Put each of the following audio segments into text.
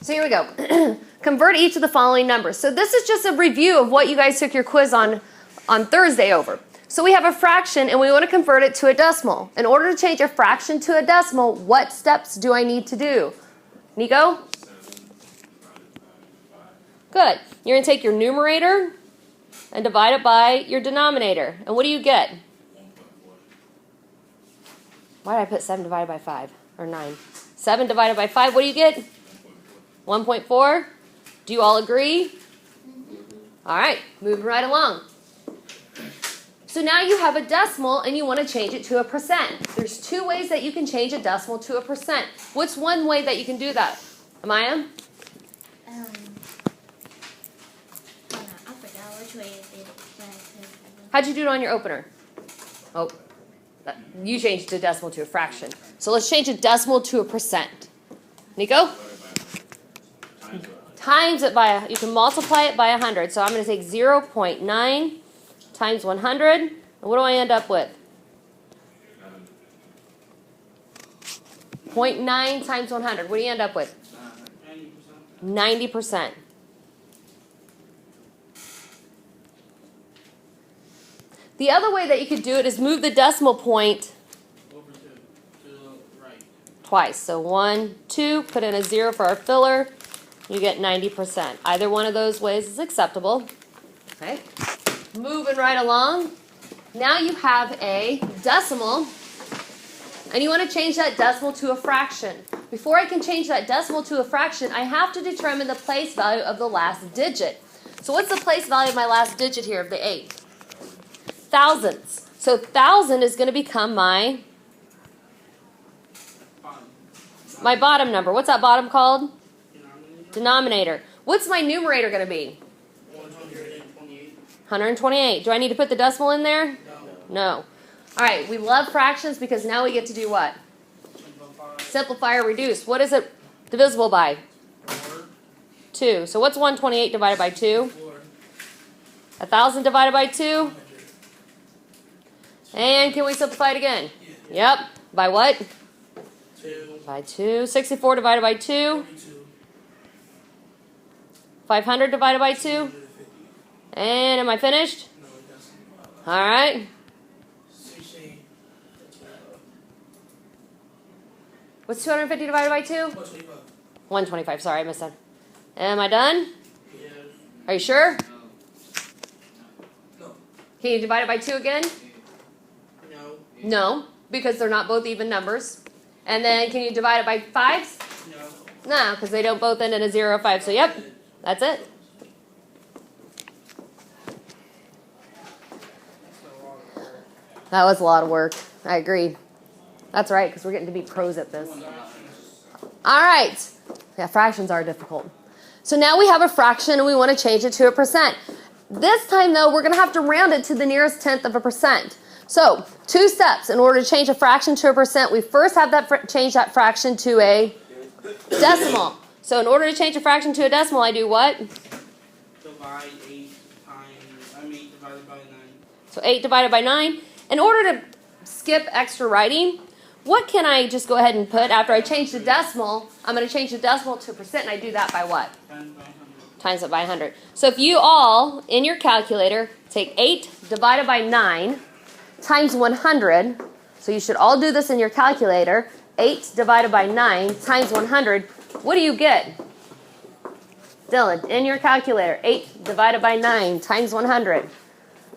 So here we go. Convert each of the following numbers. So this is just a review of what you guys took your quiz on Thursday over. So we have a fraction and we want to convert it to a decimal. In order to change a fraction to a decimal, what steps do I need to do? Nico? Good. You're going to take your numerator and divide it by your denominator. And what do you get? Why did I put 7 divided by 5? Or 9? 7 divided by 5, what do you get? 1.4. Do you all agree? All right, moving right along. So now you have a decimal and you want to change it to a percent. There's 2 ways that you can change a decimal to a percent. What's one way that you can do that? Amaya? I forgot which way it did. How'd you do it on your opener? Oh, you changed a decimal to a fraction. So let's change a decimal to a percent. Nico? Times it by, you can multiply it by 100. So I'm going to take 0.9 times 100. And what do I end up with? 0.9 times 100. What do you end up with? 90%. The other way that you could do it is move the decimal point twice. So 1, 2, put in a 0 for our filler. You get 90%. Either one of those ways is acceptable. Okay. Moving right along. Now you have a decimal, and you want to change that decimal to a fraction. Before I can change that decimal to a fraction, I have to determine the place value of the last digit. So what's the place value of my last digit here of the 8? Thousandths. So 1,000 is going to become my bottom number. What's that bottom called? Denominator. What's my numerator going to be? 128. Do I need to put the decimal in there? No. All right, we love fractions because now we get to do what? Simplify or reduce. What is it divisible by? 2. So what's 128 divided by 2? 1,000 divided by 2? And can we simplify it again? Yep. By what? 2. By 2. 64 divided by 2? 500 divided by 2? And am I finished? All right. What's 250 divided by 2? 125. Sorry, I missed that. Am I done? Yeah. Are you sure? No. Can you divide it by 2 again? No. No, because they're not both even numbers. And then can you divide it by 5s? No. No, because they don't both end in a 0 or 5. So yep, that's it. That was a lot of work. I agree. That's right, because we're getting to be pros at this. All right. Yeah, fractions are difficult. So now we have a fraction and we want to change it to a percent. This time, though, we're going to have to round it to the nearest tenth of a percent. So 2 steps. In order to change a fraction to a percent, we first have that change that fraction to a decimal. So in order to change a fraction to a decimal, I do what? Divide 8 divided by 9. So 8 divided by 9. In order to skip extra writing, what can I just go ahead and put after I change the decimal? I'm going to change the decimal to a percent, and I do that by what? Times it by 100. So if you all, in your calculator, take 8 divided by 9 times 100, so you should all do this in your calculator, 8 divided by 9 times 100, what do you get? Dylan, in your calculator, 8 divided by 9 times 100.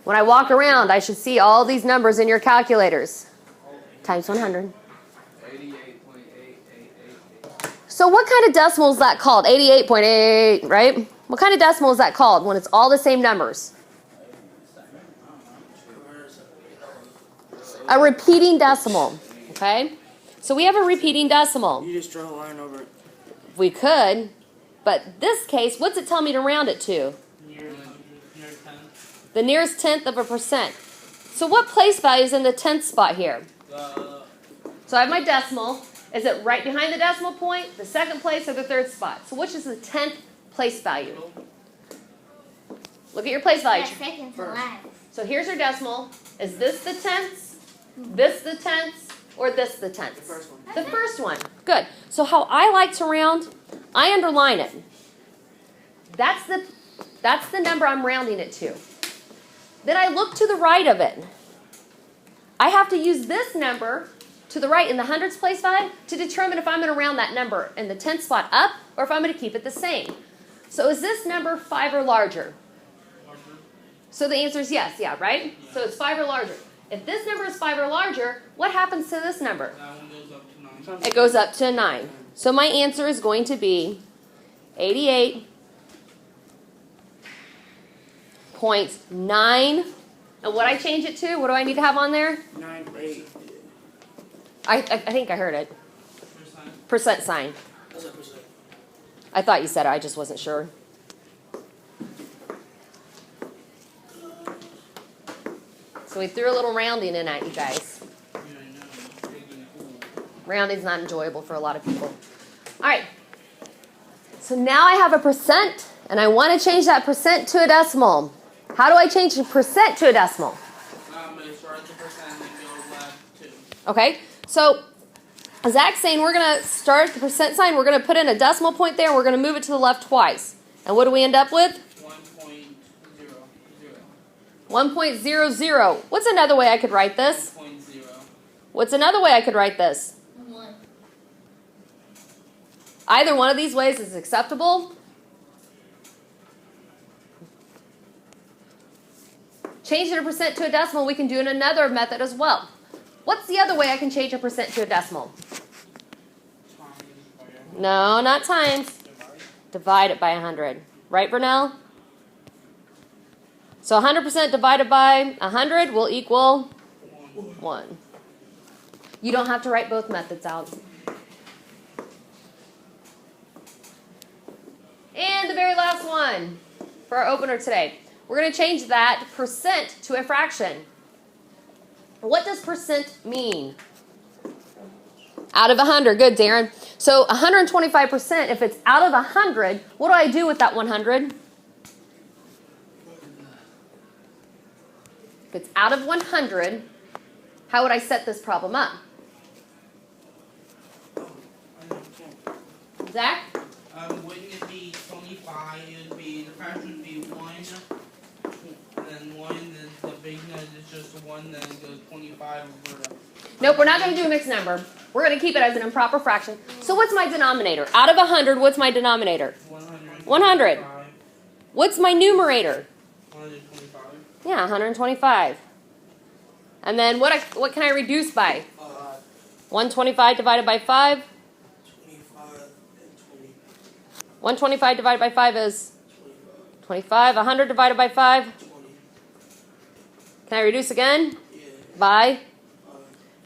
When I walk around, I should see all these numbers in your calculators. Times 100. 88.888. So what kind of decimal is that called? 88.8, right? What kind of decimal is that called when it's all the same numbers? A repeating decimal, okay? So we have a repeating decimal. You just draw a line over it. We could, but this case, what's it tell me to round it to? Near 10. The nearest tenth of a percent. So what place value is in the tenth spot here? So I have my decimal. Is it right behind the decimal point, the second place, or the third spot? So which is the 10th place value? Look at your place value. Yeah, second to last. So here's your decimal. Is this the tenths, this the tenths, Or this, the The tenths? first one. The first one. Good. So how I like to round, I underline it. That's the number I'm rounding it to. Then I look to the right of it. I have to use this number to the right in the hundreds place value to determine if I'm going to round that number in the tenth spot up or if I'm going to keep it the same. So is this number 5 or larger? Larger. So the answer is yes, yeah, right? So it's 5 or larger. If this number is 5 or larger, what happens to this number? That one goes up to 9. It goes up to 9. So my answer is going to be 88.9. And what I change it to, what do I need to have on there? 9, 8. I think I heard it. Percent sign. That's a percent. I thought you said it, I just wasn't sure. So we threw a little rounding in at you guys. Yeah, I know. Taking cool. Rounding's not enjoyable for a lot of people. All right. So now I have a percent, and I want to change that percent to a decimal. How do I change the percent to a decimal? I'm going to start at the percent and then go left 2. Okay. So Zach's saying we're going to start the percent sign. We're going to put in a decimal point there. And we're going to move it to the left twice. And what do we end up with? 1.00. 1.00. What's another way I could write this? 1.0. What's another way I could write this? 1. Either one of these ways is acceptable. Change it a percent to a decimal, we can do in another method as well. What's the other way I can change a percent to a decimal? No, not times. Divide it by 100. Right, Burnell? So 100% divided by 100 will equal 1. You don't have to write both methods out. And the very last one for our opener today. We're going to change that percent to a fraction. What does percent mean? Out of 100. Good, Darren. So 125%, if it's out of 100, what do I do with that 100? If it's out of 100, how would I set this problem up? Zach? Wouldn't it be 25? It would be, the fraction would be 1, and then 1, then the big number is just 1, then it goes 25 over the... Nope, we're not going to do a mixed number. We're going to keep it as an improper fraction. So what's my denominator? Out of 100, what's my denominator? 100. 100. What's my numerator? 125. Yeah, 125. And then what can I reduce by? 125 divided by 5? 25 and 20. 125 divided by 5 is 25. 100 divided by 5? 20. Can I reduce again? Yeah. By?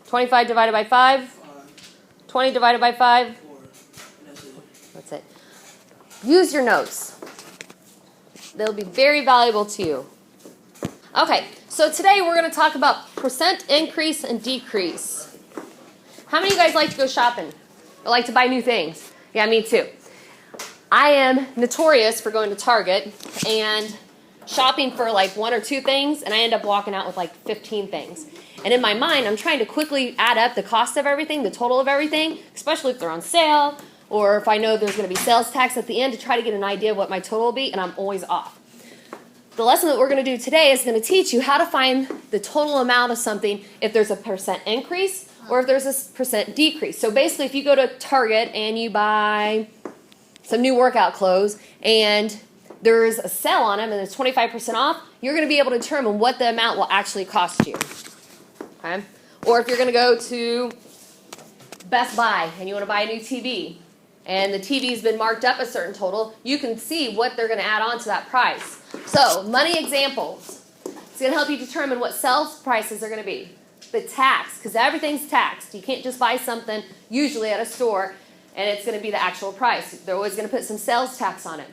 25 divided by 5? 20 divided by 5? 4. That's it. That's it. Use your notes. They'll be very valuable to you. Okay, so today we're going to talk about percent increase and decrease. How many of you guys like to go shopping? Or like to buy new things? Yeah, me too. I am notorious for going to Target and shopping for like 1 or 2 things, and I end up walking out with like 15 things. And in my mind, I'm trying to quickly add up the cost of everything, the total of everything, especially if they're on sale, or if I know there's going to be sales tax at the end, to try to get an idea of what my total will be, and I'm always off. The lesson that we're going to do today is going to teach you how to find the total amount of something if there's a percent increase or if there's a percent decrease. So basically, if you go to Target and you buy some new workout clothes and there's a sale on them and it's 25% off, you're going to be able to determine what the amount will actually cost you. Okay? Or if you're going to go to Best Buy and you want to buy a new TV and the TV's been marked up a certain total, you can see what they're going to add on to that price. So, money examples. It's going to help you determine what sales prices are going to be. The tax, because everything's taxed. You can't just buy something, usually at a store, and it's going to be the actual price. They're always going to put some sales tax on it.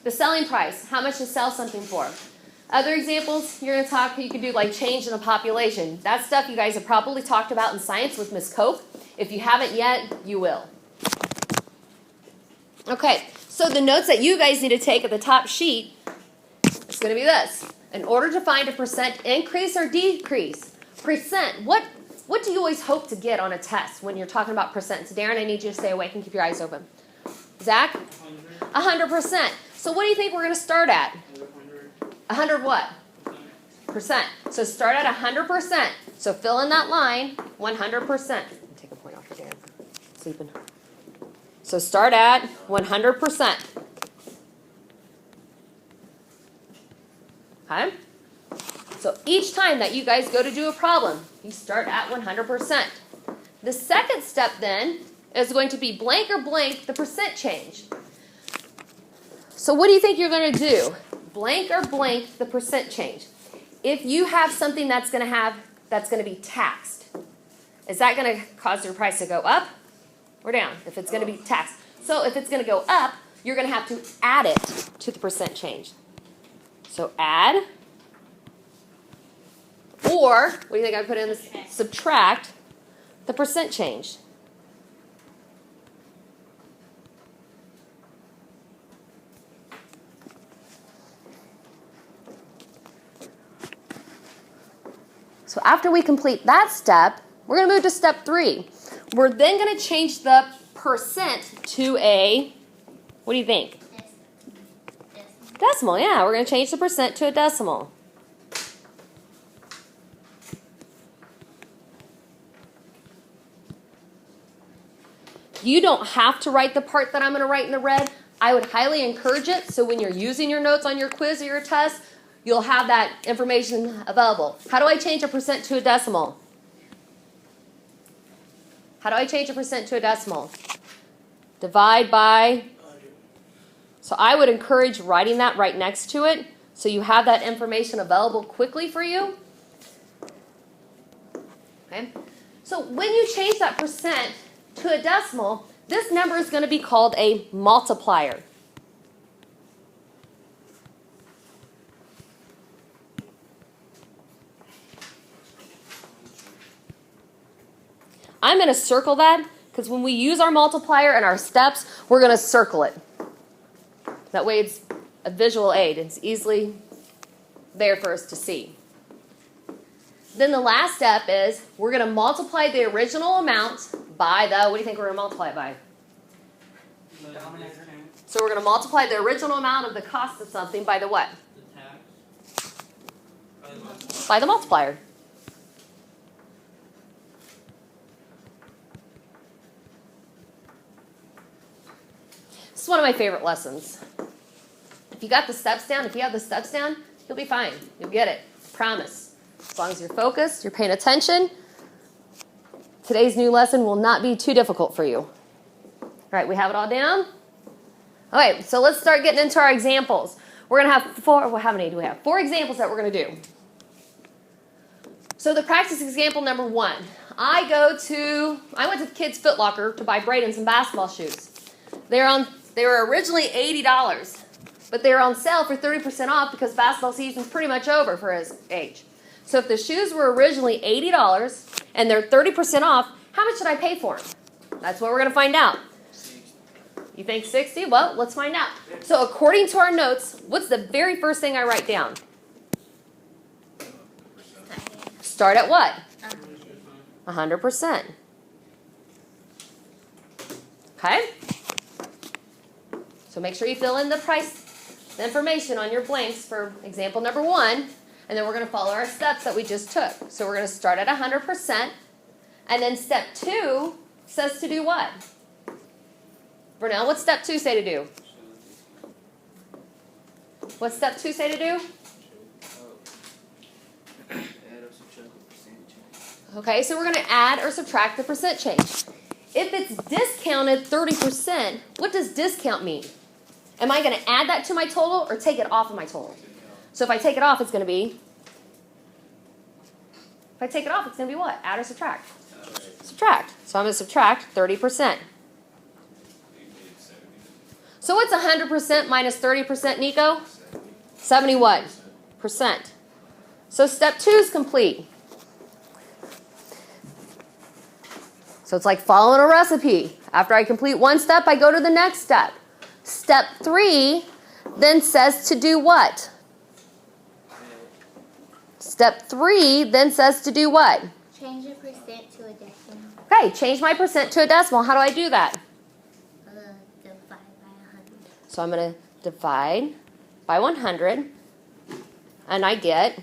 The selling price, how much to sell something for. Other examples, you're going to talk, you could do like change in the population. That's stuff you guys have probably talked about in science with Ms. Cope. If you haven't yet, you will. Okay, so the notes that you guys need to take at the top sheet is going to be this. In order to find a percent increase or decrease, percent, what what do you always hope to get on a test when you're talking about percents? Darren, I need you to stay awake and keep your eyes open. Zach? 100%. So what do you think we're going to start at? 100 what? Percent. So start at 100%. So fill in that line, 100%. Take a point off for Darren. Sleeping. So start at 100%. Okay? So each time that you guys go to do a problem, you start at 100%. The second step then is going to be blank or blank the percent change. So what do you think you're going to do? Blank or blank the percent change. If you have something that's going to be taxed, is that going to cause your price to go up or down? If it's going to be taxed. So if it's going to go up, you're going to have to add it to the percent change. So add, or what do you think I put in this? Subtract the percent change. So after we complete that step, we're going to move to step 3. We're then going to change the percent to a, what do you think? Decimal, yeah. We're going to change the percent to a decimal. You don't have to write the part that I'm going to write in the red. I would highly encourage it, so when you're using your notes on your quiz or your test, you'll have that information available. How do I change a percent to a decimal? How do I change a percent to a decimal? Divide by. So I would encourage writing that right next to it so you have that information available quickly for you. Okay? So when you change that percent to a decimal, this number is going to be called a multiplier. I'm going to circle that because when we use our multiplier and our steps, we're going to circle it. That way it's a visual aid. It's easily there for us to see. Then the last step is we're going to multiply the original amount by the, what do you think we're going to multiply it by? So we're going to multiply the original amount of the cost of something by the what? The tax. By the multiplier. This is one of my favorite lessons. If you got the steps down, if you have the steps down, you'll be fine. You'll get it. Promise. As long as you're focused, you're paying attention, today's new lesson will not be too difficult for you. All right, we have it all down? Okay, so let's start getting into our examples. We're going to have 4, well, how many do we have? 4 examples that we're going to do. So the practice example number 1. I went to the Kids Foot Locker to buy Braden some basketball shoes. They were originally $80, but they were on sale for 30% off because basketball season's pretty much over for his age. So if the shoes were originally $80 and they're 30% off, how much should I pay for them? That's what we're going to find out. You think 60? Well, let's find out. So according to our notes, what's the very first thing I write down? Start at what? 100%. Okay? So make sure you fill in the information on your blanks for example number 1. And then we're going to follow our steps that we just took. So we're going to start at 100%. And then step 2 says to do what? Vernell, what's step 2 say to do? What's step 2 say to do? Okay, so we're going to add or subtract the percent change. If it's discounted 30%, what does discount mean? Am I going to add that to my total or take it off of my total? So if I take it off, it's going to be what? Add or subtract? Subtract. So I'm going to subtract 30%. So what's 100% minus 30%, Nico? 70 what? Percent. So step 2 is complete. So it's like following a recipe. After I complete one step, I go to the next step. Step 3 then says to do what? Step 3 then says to do what? Change the percent to a decimal. Okay, change my percent to a decimal. How do I do that? Divide by 100. So I'm going to divide by 100, and I get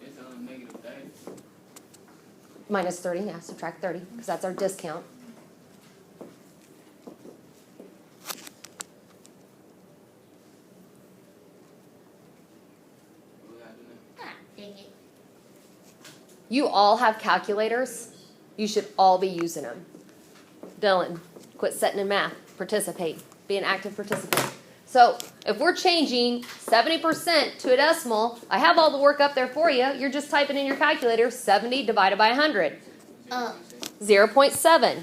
It's on negative 30. minus 30. Yeah, subtract 30 because that's our discount. What we gotta do now? Ah, dang it. You all have calculators. You should all be using them. Dylan, quit sitting in math. Participate. Be an active participant. So if we're changing 70% to a decimal, I have all the work up there for you. You're just typing in your calculator 70 divided by 100. 0.7.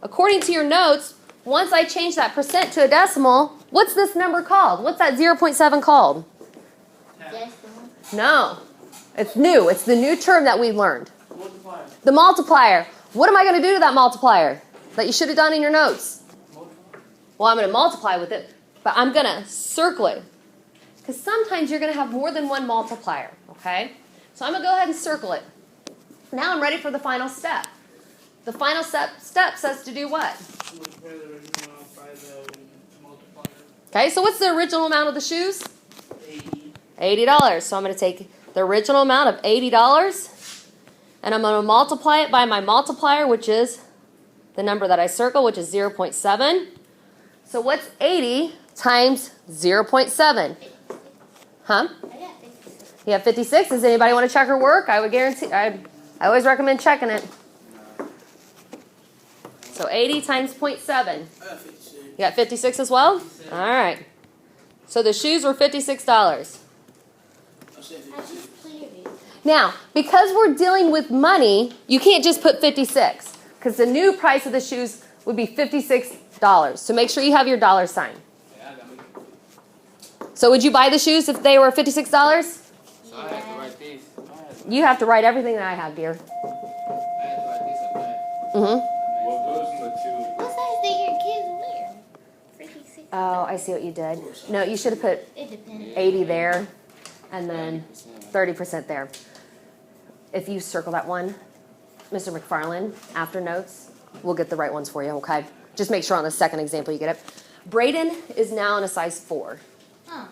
According to your notes, once I change that percent to a decimal, what's this number called? What's that 0.7 called? Decimal. No. It's new. It's the new term that we learned. Multiplier. The multiplier. What am I going to do to that multiplier that you should have done in your notes? Well, I'm going to multiply with it, but I'm going to circle it. Because sometimes you're going to have more than one multiplier, okay? So I'm going to go ahead and circle it. Now I'm ready for the final step. The final step says to do what? Multiply the original amount by the multiplier. Okay, so what's the original amount of the shoes? 80. $80. So I'm going to take the original amount of $80, and I'm going to multiply it by my multiplier, which is the number that I circle, which is 0.7. So what's 80 times 0.7? Huh? I got 56. You have 56. Does anybody want to check her work? I would guarantee. I always recommend checking it. So 80 times 0.7. I got 56. You got 56 as well? All right. So the shoes were $56. I said I 56. just cleared it. Now, because we're dealing with money, you can't just put 56, because the new price of the shoes would be $56. So make sure you have your dollar sign. Yeah, I got me. So would you buy the shoes if they were $56? So I have to write this. You have to write everything that I have, dear. I have to write this up there. Mm-hmm. What goes in the two? What size do your kids wear? 56. Oh, I see what you did. No, you should have put It depends. 80 there, and then 30% there. If you circle that one, Mr. McFarland, after notes, we'll get the right ones for you, okay? Just make sure on the second example you get it. Braden is now in a size 4. Huh.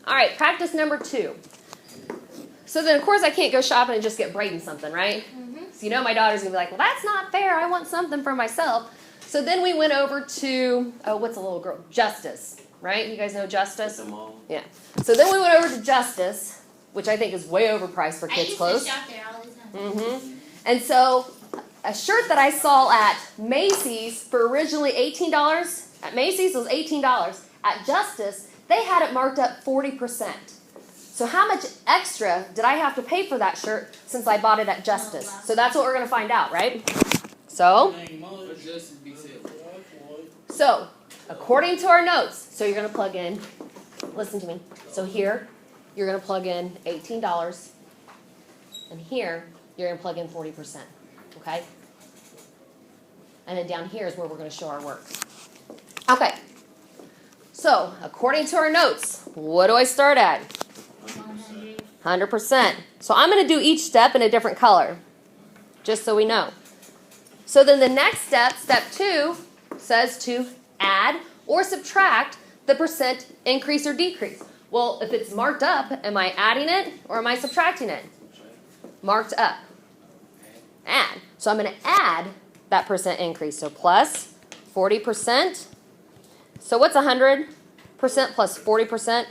All right, practice number 2. So then, of course, I can't go shopping and just get Braden something, right? So you know my daughter's going to be like, well, that's not fair. I want something for myself. So then we went over to, oh, what's a little girl? Justice, right? You guys know Justice? Yeah. So then we went over to Justice, which I think is way overpriced for I kids' used clothes. to shop there all the time. And so a shirt that I saw at Macy's for originally $18, at Macy's it was $18. At Justice, they had it marked up 40%. So how much extra did I have to pay for that shirt since I bought it at Justice? So that's what we're going to find out, right? So, Ain't much. But just be said. so according to our notes, so you're going to plug in, listen to me. So here, you're going to plug in $18. And here, you're going to plug in 40%. Okay? And then down here is where we're going to show our work. Okay. So, according to our notes, what do I start at? 100. 100%. So I'm going to do each step in a different color, just so we know. So then the next step, step 2, says to add or subtract the percent increase or decrease. Well, if it's marked up, am I adding it or am I subtracting it? Marked up. Add. So I'm going to add that percent increase. So plus 40%. So what's 100% plus 40%?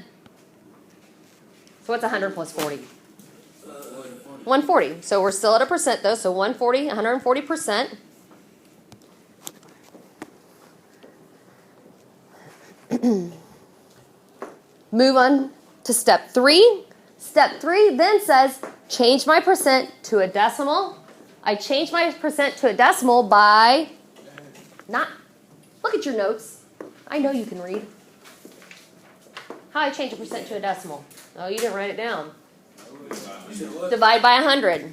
So what's 100 plus 40? 140. So we're still at a percent though. So 140, 140%. Move on to step 3. Step 3 then says change my percent to a decimal. I change my percent to a decimal by not, look at your notes. I know you can read. How I change a percent to a decimal? Oh, you didn't write it down. Divide by 100.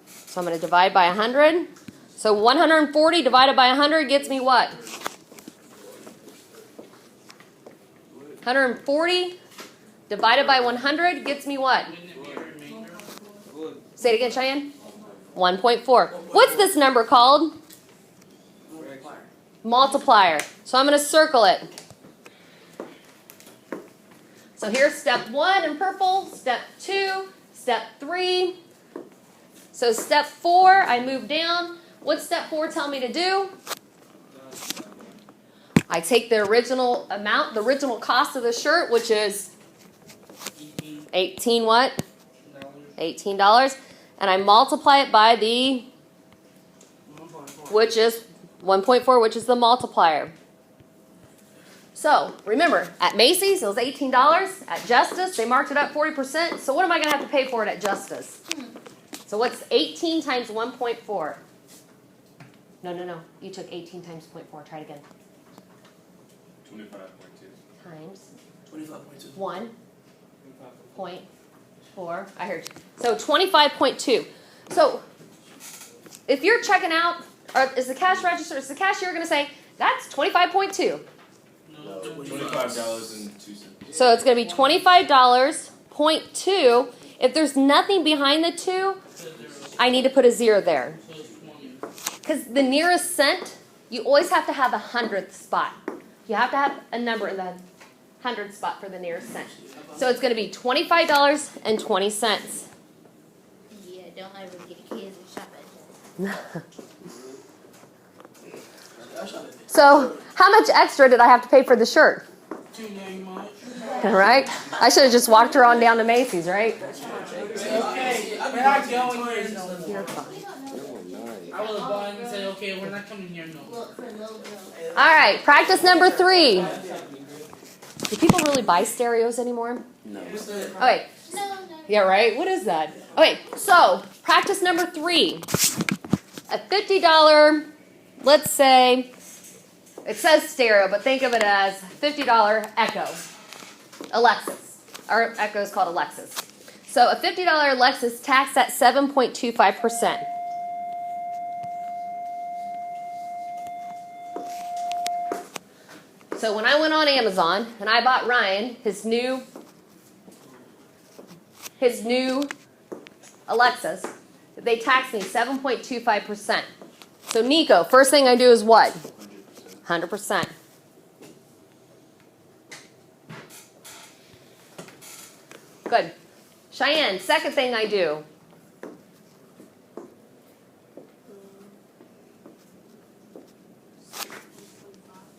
So I'm going to divide by 100. So 140 divided by 100 gets me what? 140 divided by 100 gets me what? Wouldn't it be a remainder? Good. Say it again, Cheyenne. 1.4. What's this number called? Multiplier. So I'm going to circle it. So here's step 1 in purple, step 2, step 3. So step 4, I move down. What's step 4 tell me to do? I take the original amount, the original cost of the shirt, which is 18 what? $18. And I multiply it by the, which is 1.4, which is the multiplier. So, remember, at Macy's, it was $18. At Justice, they marked it up 40%. So what am I going to have to pay for it at Justice? So what's 18 times 1.4? No. You took 18 times 0.4. Try it again. 25.2. Times 25.2. 1.4. I heard you. So 25.2. So if you're checking out, or is the cash register, is the cashier going to say, that's 25.2? No, $25.02. So it's going to be $25.2. If there's nothing behind the 2, I need to put a 0 there. So it's 20. Because the nearest cent, you always have to have a 100th spot. You have to have a number in the 100th spot for the nearest cent. So it's going to be $25.20. Yeah, don't ever get kids and shop at So how much extra did I have to pay for the shirt? Too dang much. Right? I should have just walked her on down to Macy's, right? Okay, we're not going here no more. You're fine. I would have gone and said, okay, we're not coming here no more. look for logos. All right, practice number 3. Do people really buy stereos anymore? No. Okay. No. Yeah, right? What is that? Okay, so practice number 3. A $50, let's say, it says stereo, but think of it as $50 Echo. Alexis. Our Echo is called Alexis. So a $50 Alexis taxed at 7.25%. So when I went on Amazon and I bought Ryan his new Alexis, they taxed me 7.25%. So Nico, first thing I do is what? 100%. Good. Cheyenne, second thing I do.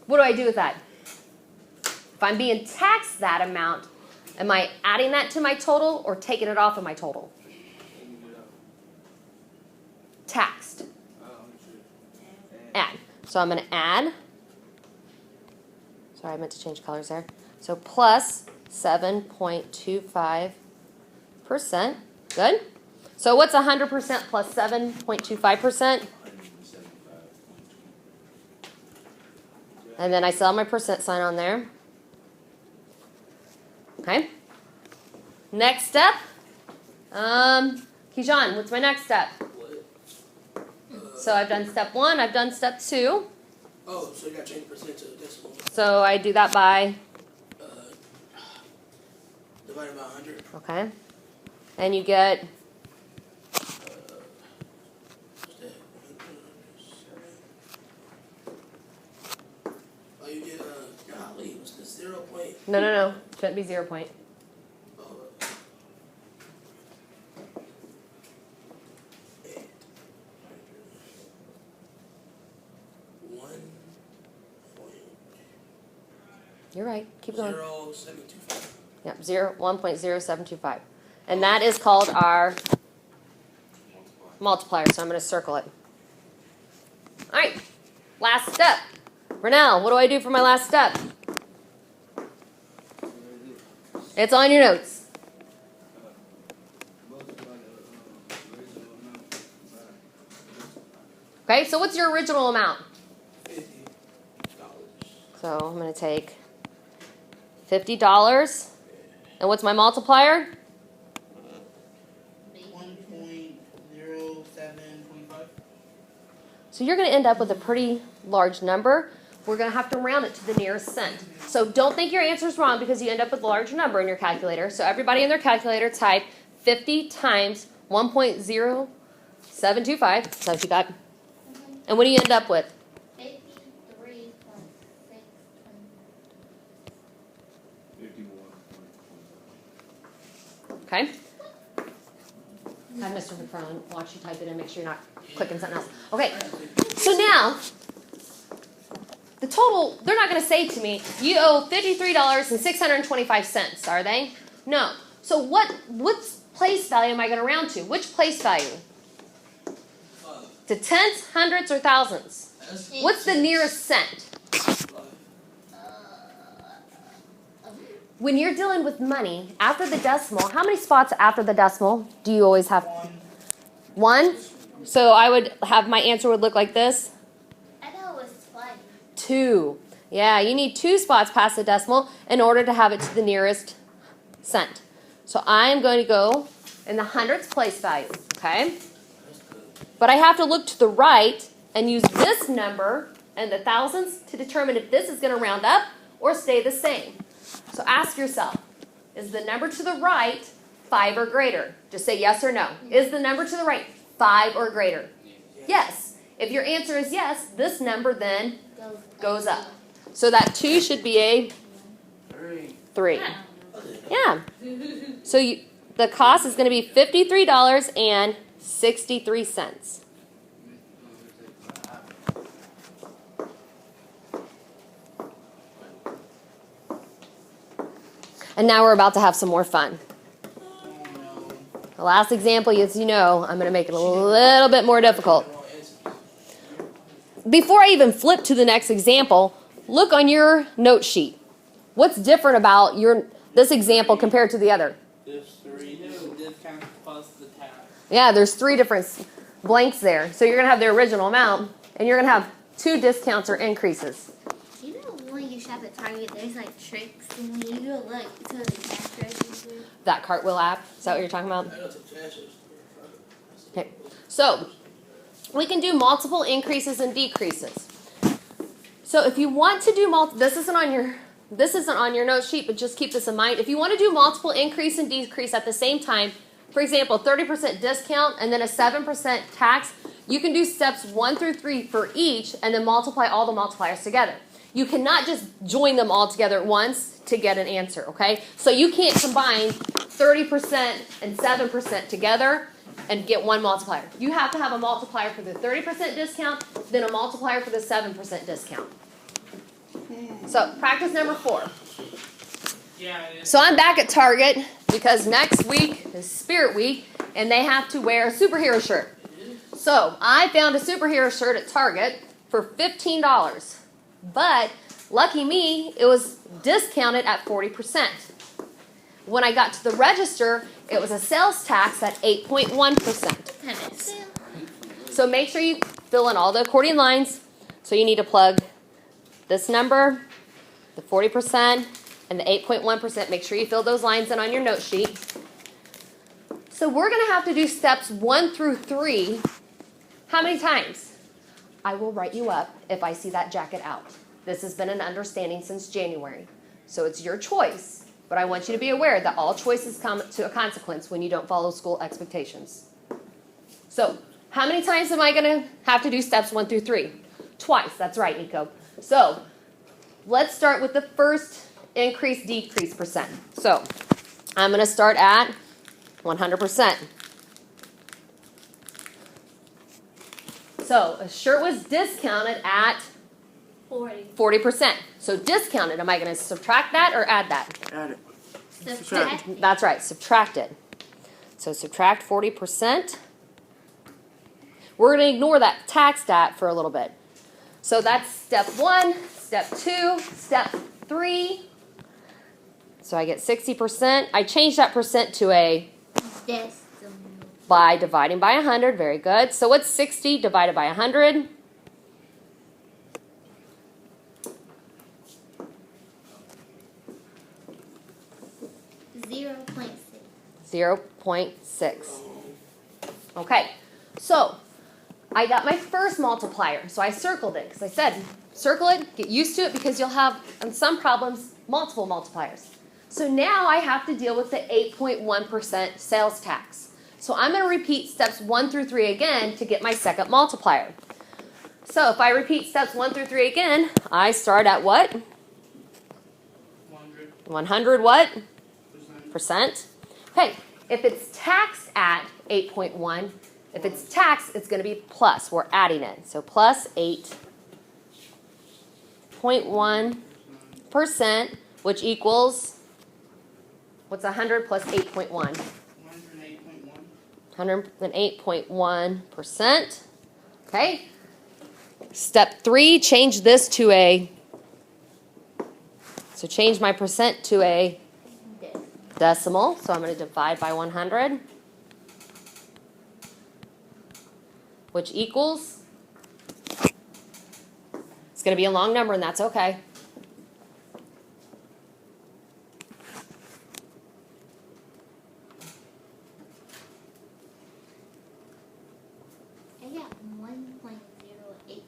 What do I do with that? If I'm being taxed that amount, am I adding that to my total or taking it off of my total? Taxed. Add. So I'm going to add. Sorry, I meant to change colors there. So plus 7.25%. Good. So what's 100% plus 7.25%? And then I still have my percent sign on there. Okay. Next step. Kijan, what's my next step? So I've done step 1, I've done step 2. Oh, so you got to change percent to decimal. So I do that by, Divided by 100. okay. And you get, What's that? Oh, you get, golly, what's this? 0 point. no. Shouldn't be 0 point. Oh, 1 point You're right. Keep going. 0.725. Yep, 1.0725. And that is called our multiplier. So I'm going to circle it. All right. Last step. Renell, what do I do for my last step? It's on your notes. Okay, so what's your original amount? $50. So I'm going to take $50. And what's my multiplier? 1.0725. So you're going to end up with a pretty large number. we're going to have to round it to the nearest cent. So don't think your answer is wrong because you end up with a larger number in your calculator. So everybody in their calculator type 50 times 1.0725. That's what you got. And what do you end up with? 53.620. 51. Okay. Have Mr. McFarland watch you type it in. Make sure you're not clicking something else. Okay. So now, the total, they're not going to say to me, you owe $53.625, are they? No. So what place value am I going to round to? Which place value? To tenths, hundreds, or thousands? What's the nearest cent? When you're dealing with money, after the decimal, how many spots after the decimal do you always have? One? So I would have, my answer would look like this. I know it was 20. 2. Yeah, you need 2 spots past the decimal in order to have it to the nearest cent. So I'm going to go in the hundredths place value, okay? But I have to look to the right and use this number and the thousands to determine if this is going to round up or stay the same. So ask yourself, is the number to the right 5 or greater? Just say yes or no. Is the number to the right 5 or greater? Yes. If your answer is yes, this number then goes up. So that 2 should be a 3. Yeah. So the cost is going to be $53.63. And now we're about to have some more fun. The last example, as you know, I'm going to make it a little bit more difficult. Before I even flip to the next example, look on your note sheet. What's different about this example compared to the other? There's 3 discounts plus the tax. Yeah, there's 3 different blanks there. So you're going to have the original amount, and you're going to have 2 discounts or increases. You know when you shop at Target, there's like tricks, and when you go look to the cash register. That Cartwheel app, is that what you're talking about? I know it's a cash register. Okay. So we can do multiple increases and decreases. So if you want to do this isn't on your note sheet, but just keep this in mind. If you want to do multiple increase and decrease at the same time, for example, 30% discount and then a 7% tax, you can do steps 1 through 3 for each and then multiply all the multipliers together. You cannot just join them all together at once to get an answer, okay? So you can't combine 30% and 7% together and get one multiplier. You have to have a multiplier for the 30% discount, then a multiplier for the 7% discount. So practice number 4. Yeah, it is. So I'm back at Target because next week is Spirit Week and they have to wear a superhero shirt. So I found a superhero shirt at Target for $15. But lucky me, it was discounted at 40%. When I got to the register, it was a sales tax at 8.1%. So make sure you fill in all the accordion lines. So you need to plug this number, the 40%, and the 8.1%. Make sure you fill those lines in on your note sheet. So we're going to have to do steps 1 through 3. How many times? I will write you up if I see that jacket out. This has been an understanding since January. So it's your choice, but I want you to be aware that all choices come to a consequence when you don't follow school expectations. So how many times am I going to have to do steps 1 through 3? Twice. That's right, Nico. So let's start with the first increase, decrease percent. So I'm going to start at 100%. So a shirt was discounted at 40%. So discounted, am I going to subtract that or add that? Add it. Subtract. That's right, subtract it. So subtract 40%. We're going to ignore that tax stat for a little bit. So that's step 1, step 2, step 3. So I get 60%. I changed that percent to a by dividing by 100. Very good. So what's 60 divided by 100? 0.6. 0.6. Okay. So I got my first multiplier, so I circled it because I said circle it, get used to it because you'll have, on some problems, multiple multipliers. So now I have to deal with the 8.1% sales tax. So I'm going to repeat steps 1 through 3 again to get my second multiplier. So if I repeat steps 1 through 3 again, I start at what? 100 what? Percent. Okay, if it's taxed at 8.1, if it's taxed, it's going to be plus. We're adding it. So plus 8.1%, which equals, what's 100 plus 8.1? 108.1%. Okay. Step 3, change this to a, so change my percent to a decimal. So I'm going to divide by 100, which equals, it's going to be a long number and that's okay. I got 1.08.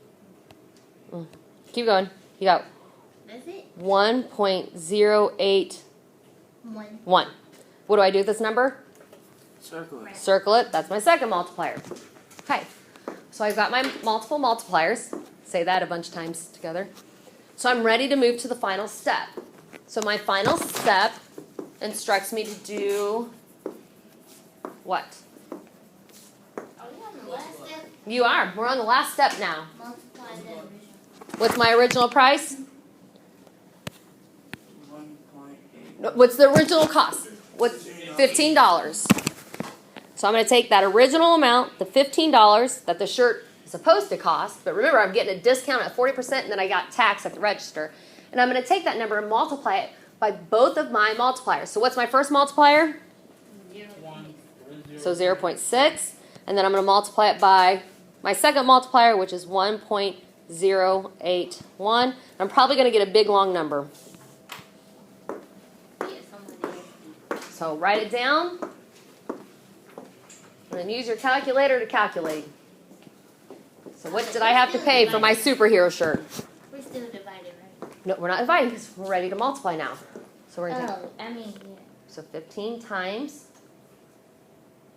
Keep going. You got That's it? 1.081. 1. What do I do with this number? Circle it. Circle it. That's my second multiplier. Okay. So I've got my multiple multipliers. Say that a bunch of times together. So I'm ready to move to the final step. So my final step instructs me to do what? Are we on the last step? You are. We're on the last step now. Multiply the original. What's my original price? 1.8. No, what's the original cost? What's $15? So I'm going to take that original amount, the $15 that the shirt is supposed to cost, but remember I'm getting a discount at 40% and then I got tax at the register. And I'm going to take that number and multiply it by both of my multipliers. So what's my first multiplier? 0. So 0.6. And then I'm going to multiply it by my second multiplier, which is 1.081. I'm probably going to get a big long number. So write it down. And then use your calculator to calculate. So what did I have to pay for my superhero shirt? We're still divided, right? No, we're not dividing because we're ready to multiply now. So we're going to take, Oh, I mean, yeah. so 15 times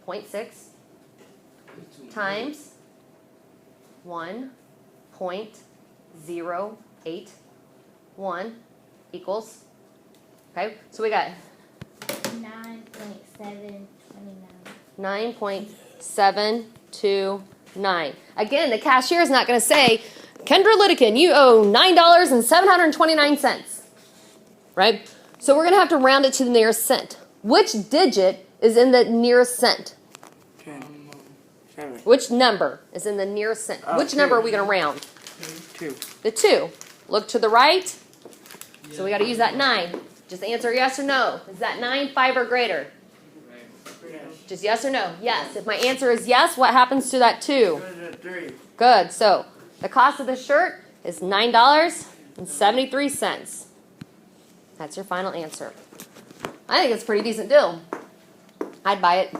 0.6 times 1.081 equals, okay, so we got 9.729. 9.729. Again, the cashier is not going to say, Kendra Lidikin, you owe $9.729. Right? So we're going to have to round it to the nearest cent. Which digit is in the nearest cent? 10. 7. Which number is in the nearest cent? Oh, Which two. number are we going to round? 2. The 2. Look to the right. So we got to use that 9. Just answer yes or no. Is that 9 5 or greater? Just yes or no? Yes. If my answer is yes, what happens to that 2? 3. Good. So the cost of the shirt is $9.73. That's your final answer. I think it's a pretty decent deal. I'd buy it.